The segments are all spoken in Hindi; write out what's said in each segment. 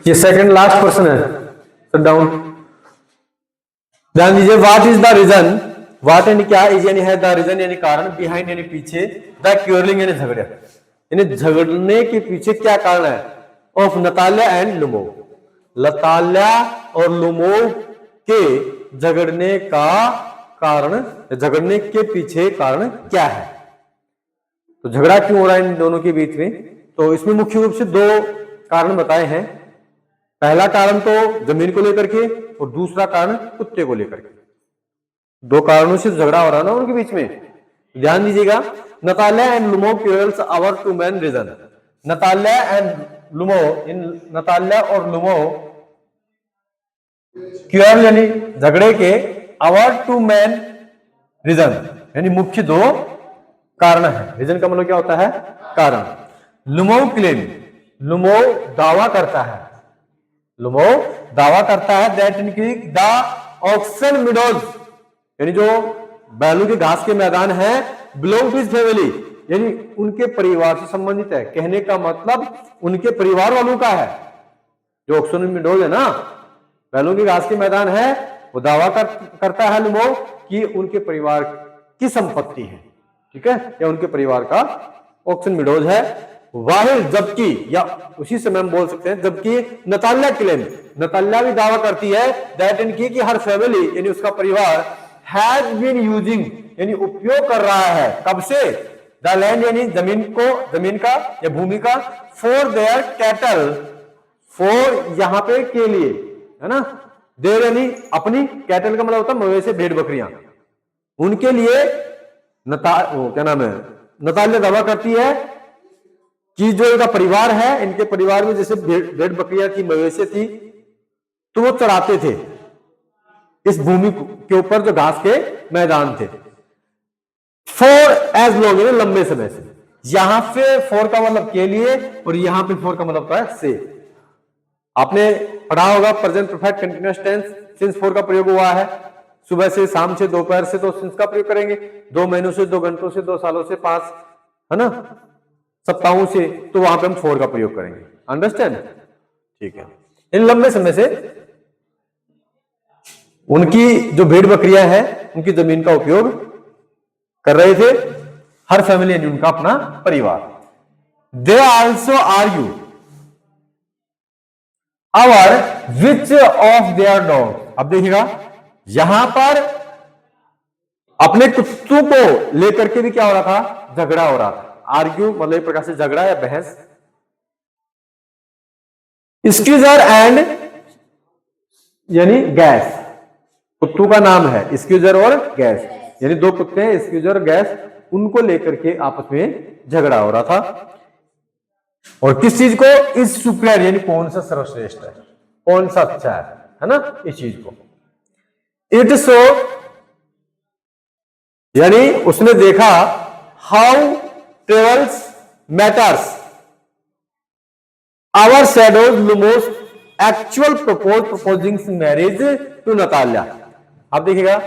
ये सेकंड लास्ट क्वेश्चन है, सिट डाउन। ध्यान दीजिए, what is the reason, what यानी क्या, इज यानी है, द रीजन यानी कारण, बिहाइंड यानी पीछे, द क्यूरलिंग यानी झगड़े, यानी झगड़ने के पीछे क्या कारण है, ऑफ नताल्या एंड लुमोव, नताल्या और लुमोव के झगड़ने का कारण, झगड़ने के पीछे कारण क्या है, तो झगड़ा क्यों हो रहा है इन दोनों के बीच में। तो इसमें मुख्य रूप से दो कारण बताए हैं, पहला कारण तो जमीन को लेकर के और दूसरा कारण कुत्ते को लेकर के, दो कारणों से झगड़ा हो रहा है ना उनके बीच में। ध्यान दीजिएगा, नताल्या एंड लुमोव क्यूरल्स our two main region, Natalya and Lumov, in Natalya और लुमोव क्यूरल यानी झगड़े के आवर टू मेन रीजन यानी मुख्य दो कारण है। रीजन का मतलब क्या होता है, कारण। लुमोव क्लेम, लुमोव दावा करता है, लुमोव दावा करता है दैट इनकी द ऑक्सन मिडोज यानी जो बैलों के घास के मैदान है, बिलोंग टू हिज फैमिली यानी उनके परिवार से संबंधित है। कहने का मतलब उनके परिवार वालों का है। जो ऑक्सन मिडोज है ना, बैलों के घास के मैदान है, वो दावा करता है लुमोव कि उनके परिवार की संपत्ति है, ठीक है, या उनके परिवार का ऑक्सन मिडोज है। वाहिल जबकि, या उसी समय हम बोल सकते हैं जबकि नताल्या क्लेम, नताल्या भी दावा करती है दैट इनकी कि हर फैमिली यानी उसका परिवार हैज बीन यूजिंग यानी उपयोग कर रहा है, कब से, द लैंड यानी जमीन को, जमीन का या भूमि का, फॉर देयर कैटल, फॉर यहां पे के लिए, है ना, देयर यानी अपनी, कैटल का मतलब होता है मवेशी भेड़ बकरियां, उनके लिए क्या नाम है, नताल्या दावा करती है कि जो इनका परिवार है, इनके परिवार में जैसे भेड़ बकरियां थी, मवेशी थी, तो वो चराते थे इस भूमि के ऊपर जो घास के मैदान थे, फॉर एज लॉन्ग यानी लंबे समय से। यहां पे फॉर का मतलब के लिए और यहां पे फॉर का मतलब होता है से। आपने पढ़ा होगा present perfect continuous tense, since for का प्रयोग हुआ है, सुबह से, शाम से, दोपहर से तो सिंस का प्रयोग करेंगे, 2 महीनों से, 2 घंटों से, 2 सालों से, 5 है ना सप्ताहों से, तो वहां पे हम फॉर का प्रयोग करेंगे। अंडरस्टैंड, ठीक है। इन लंबे समय से उनकी जो भेड़ बकरियां हैं उनकी जमीन का उपयोग कर रहे थे, हर फैमिली यानी उनका अपना परिवार। They also argue over which of their dog, अब देखिएगा यहां पर अपने कुत्तों को लेकर के भी क्या हो रहा था, झगड़ा हो रहा था। आर्ग्यू मतलब एक प्रकार से झगड़ा या बहस। स्क्यूजर एंड यानी गैस, कुत्तों का नाम है स्क्यूजर और गैस, यानी दो कुत्ते हैं स्क्यूजर और गैस, उनको लेकर के आपस में झगड़ा हो रहा था। और किस चीज को, इस सुप्रियर यानी कौन सा सर्वश्रेष्ठ है, कौन सा अच्छा है ना, इस चीज को। इट सो यानी उसने देखा, how travels matters our shadows Lumos actual proposing marriage to Natalya. आप देखिएगा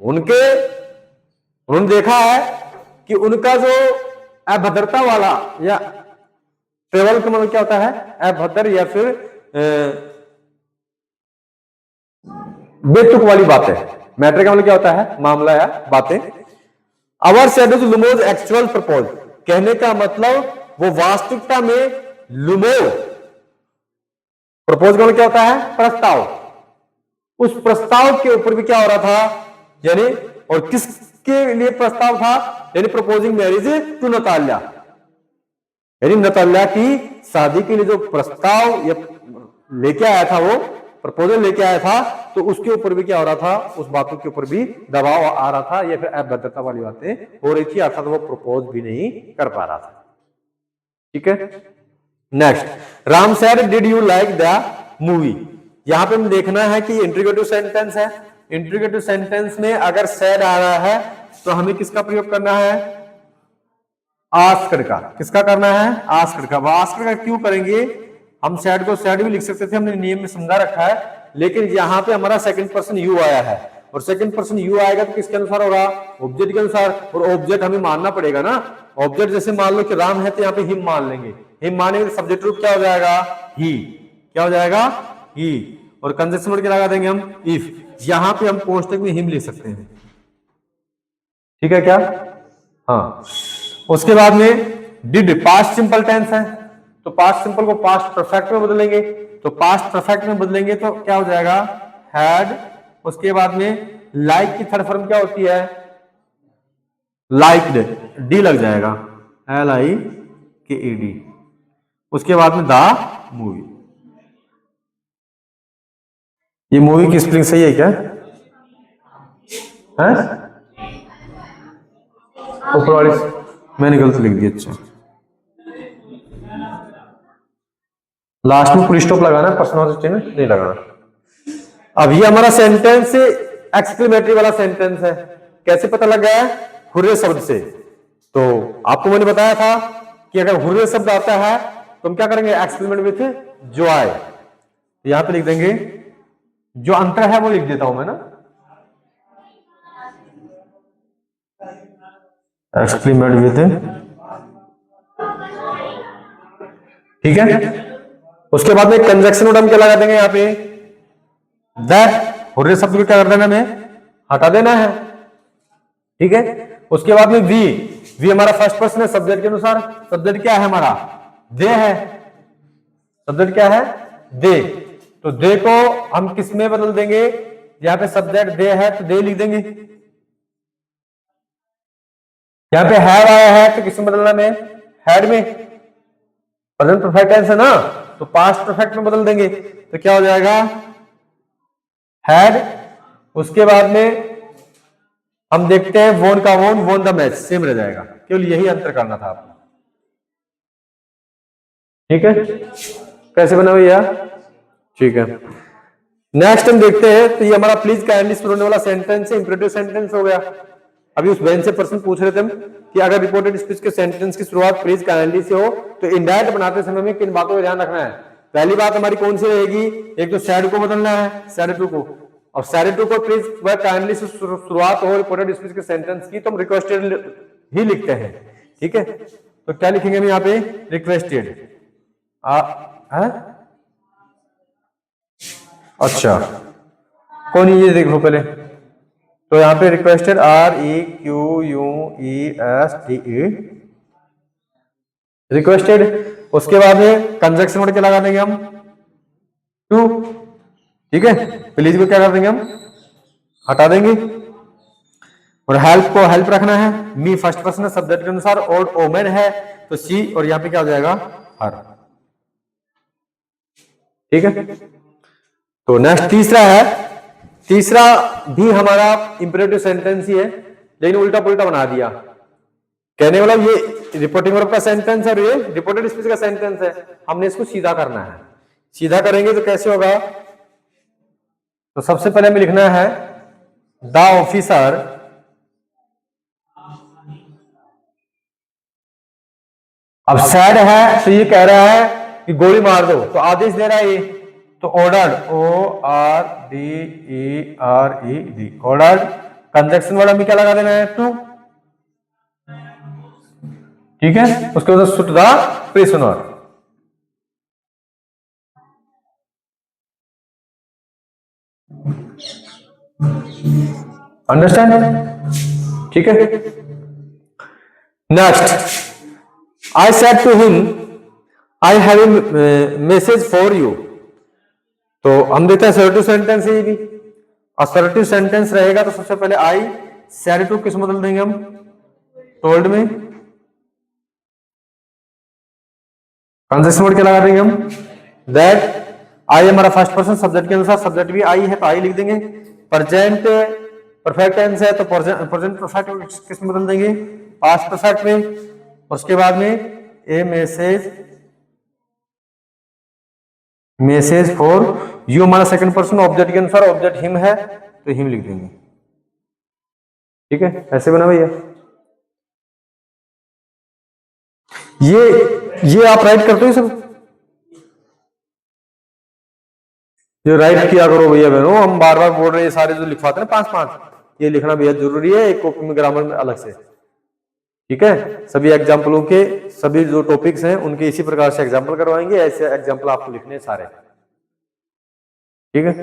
उन्होंने देखा है कि उनका जो अभद्रता वाला या ट्रेवल का मतलब क्या होता है, अभद्र या फिर बेतुक वाली बातें, मैटर का मतलब क्या होता है, मामला या बातें। आवर शैडोज लुमोज एक्चुअल प्रपोज, कहने का मतलब वो वास्तविकता में लुमोव, प्रपोज का मतलब क्या होता है, प्रस्ताव, उस प्रस्ताव के ऊपर भी क्या हो रहा था, यानी और किसके लिए प्रस्ताव था, यानी प्रपोजिंग मैरिज टू नताल्या, यानी नताल्या की शादी के लिए जो प्रस्ताव लेके आया था, वो प्रपोजल लेके आया था, तो उसके ऊपर भी क्या हो रहा था, उस बातों के ऊपर भी दबाव आ रहा था या फिर अभद्रता वाली बातें हो रही थी, अर्थात वो प्रपोज भी नहीं कर पा रहा था। ठीक है, next, Ram sad did you like the movie. यहां पे हम देखना है कि इंट्रोगेटिव सेंटेंस है, इंट्रोगेटिव सेंटेंस में अगर सैड आ रहा है तो हमें किसका प्रयोग करना है, आस्क्ड का। किसका करना है, आस्क्ड का। आस्क्ड का क्यों करेंगे, हम सैड को सैड भी लिख सकते थे, हमने नियम में समझा रखा है, लेकिन यहां पे हमारा सेकंड पर्सन यू आया है और सेकंड पर्सन यू आएगा तो किसके अनुसार होगा, ऑब्जेक्ट के अनुसार। और ऑब्जेक्ट हमें मानना पड़ेगा ना, ऑब्जेक्ट जैसे मान लो कि राम है तो यहाँ पे हिम मान लेंगे, हिम मानेंगे तो सब्जेक्ट रूप क्या हो जाएगा, ही। क्या हो जाएगा, ही। और कंजक्शन वर्ड क्या लगा देंगे हम, इफ। यहां पे हम कोष्टक में हिम लिख सकते हैं, ठीक है क्या। हाँ, उसके बाद में डिड पास्ट सिंपल टेंस है, तो पास्ट सिंपल को पास्ट परफेक्ट में बदलेंगे, तो पास्ट परफेक्ट में बदलेंगे तो क्या हो जाएगा, हैड। उसके बाद में लाइक की थर्ड फॉर्म क्या होती है, लाइक्ड, डी लग जाएगा, LIKED। उसके बाद में द मूवी, ये मूवी की स्पेलिंग सही है क्या है, ऊपर वाली मैंने गलत लिख दी, अच्छा। लास्ट में फुल स्टॉप लगाना, पर्सनल नहीं लगाना। अब ये हमारा सेंटेंस एक्सक्लेमेटरी वाला सेंटेंस है, कैसे पता लग गया है, हुर्रे शब्द से। तो आपको मैंने बताया था कि अगर हुर्रे शब्द आता है तो हम क्या करेंगे, एक्सक्लेमेट विथ जॉय। यहां पे लिख देंगे, जो अंतर है वो लिख देता हूं मैं ना, एक्सक्लेमेट विथ, ठीक है। उसके बाद में कंजक्शन वर्ड हम क्या लगा देंगे यहाँ पे, दैट। हुर्रे शब्द को क्या कर देना, हमें हटा देना है, ठीक है। उसके बाद में वी, वी हमारा फर्स्ट पर्सन है सब्जेक्ट के अनुसार, सब्जेक्ट क्या है हमारा, दे है, सब्जेक्ट क्या है, दे। तो दे को हम किस में बदल देंगे, यहाँ पे सब्जेक्ट दे है तो दे लिख देंगे। यहाँ पे हैव आया है तो किसमें बदलना में, हैड में। प्रेजेंट परफेक्ट टेंस है ना, तो पास्ट परफेक्ट में बदल देंगे, तो क्या हो जाएगा, हैड। उसके बाद में हम देखते हैं वोन का वोन, वोन द मैच सेम रह जाएगा, केवल यही अंतर करना था आपको, ठीक है। कैसे बना भैया, ठीक है। नेक्स्ट हम देखते हैं, तो ये हमारा प्लीज काइंडली सुनने वाला सेंटेंस है, इंपरेटिव सेंटेंस हो गया। अभी उस बेंच से पर्सन पूछ रहे थे हम कि अगर रिपोर्टेड स्पीच के सेंटेंस की शुरुआत प्लीज काइंडली से हो तो इनडायरेक्ट बनाते समय में किन बातों का ध्यान रखना है। पहली बात हमारी कौन सी रहेगी, एक तो सैड को बदलना है, सैड टू को, और सैड टू को प्लीज वह काइंडली से शुरुआत हो रिपोर्टेड स्पीच के सेंटेंस की तो हम रिक्वेस्टेड ही लिखते हैं, ठीक है। तो क्या लिखेंगे हम यहाँ पे, रिक्वेस्टेड। अच्छा, कौन ये देखो पहले, तो यहाँ पे रिक्वेस्टेड REQUESTE, रिक्वेस्टेड। उसके बाद में कंजक्शन वर्ड क्या लगा देंगे हम, टू, ठीक है। प्लीज को क्या कर देंगे हम, हटा देंगे। और हेल्प को हेल्प रखना है, मी फर्स्ट पर्सन है सब्जेक्ट के अनुसार, और ओमेन है तो सी, और यहाँ पे क्या हो जाएगा, हर, ठीक है। तो नेक्स्ट तीसरा है, तीसरा भी हमारा इंपरेटिव सेंटेंस ही है लेकिन उल्टा पुल्टा बना दिया। कहने वाला ये रिपोर्टिंग वर्ब का सेंटेंस है और ये रिपोर्टेड स्पीच का सेंटेंस है, हमने इसको सीधा करना है। सीधा करेंगे तो कैसे होगा, तो सबसे पहले हमें लिखना है द ऑफिसर अब सैड है तो ये कह रहा है कि गोली मार दो, तो आदेश दे रहा है ये, तो ordered, ORDERED, ordered. Conjunction word हमें क्या लगा देना है, टू, ठीक है। उसके बाद सुट द प्रिजनर, अंडरस्टैंड, ठीक है। Next, I said to him I have a message for you, तो हम देखते हैं असर्टिव सेंटेंस है ये भी। असर्टिव सेंटेंस रहेगा तो सबसे पहले आई सेड टू किस बदल देंगे हम, टोल्ड में। कंजक्शन वर्ड क्या लगा देंगे हम, दैट। आई हमारा फर्स्ट पर्सन सब्जेक्ट के अनुसार, सब्जेक्ट भी आई है तो आई लिख देंगे। प्रेजेंट परफेक्ट टेंस है तो प्रेजेंट परफेक्ट किस में बदल देंगे, पास्ट परफेक्ट में। उसके बाद में ए मैसेज फॉर यू हमारा सेकंड पर्सन ऑब्जेक्ट के अनुसार, ऑब्जेक्ट हिम है तो हिम लिख देंगे, ठीक है। ऐसे बना भैया, ये आप राइट करते हो सब, ये राइट किया करो भैया बहनों, हम बार बार बोल रहे हैं, सारे जो लिखवाते हैं 5-5 ये लिखना बेहद जरूरी है एक कॉपी में ग्रामर में अलग से। ठीक है, सभी एग्जाम्पलों के सभी जो टॉपिक्स हैं उनके इसी प्रकार से एग्जाम्पल करवाएंगे, ऐसे एग्जाम्पल आपको लिखने सारे। ठीक है।